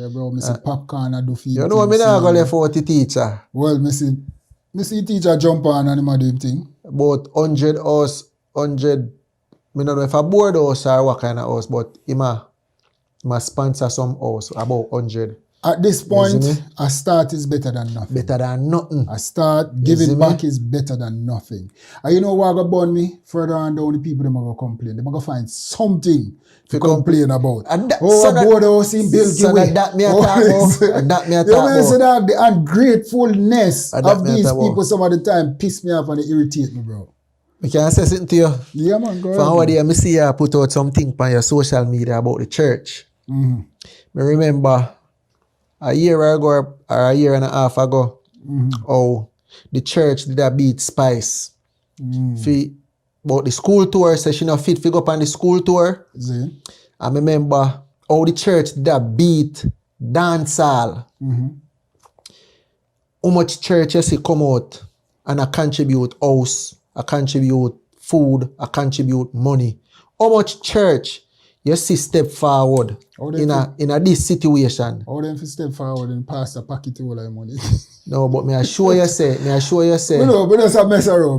Yeah, bro, I see popcorn and do feed. You know, me not go left out the teacher. Well, me see teacher jump on and him do him thing. About 100 house, 100, I don't know if a board house or what kind of house, but he must sponsor some house, about 100. At this point, a start is better than nothing. Better than nothing. A start giving back is better than nothing. And you know what going to burn me? Further on down, the people them are going to complain. They're going to find something to complain about. A board house in Bill Giway. That me a talk about. That me a talk about. You know, that the ungratefulness of these people some of the time piss me off and they irritate me, bro. I can say something to you. Yeah, man, go ahead. From what I see you put out something on your social media about the church. I remember a year ago or a year and a half ago, how the church did a beat Spice. About the school tour, so she not fit to go up on the school tour. I remember how the church did a beat dancehall. How much church you see come out and I contribute house, I contribute food, I contribute money. How much church you see step forward in a this situation? How them step forward and pass a packet all that money? No, but may I show you say. No, but that's a mess around.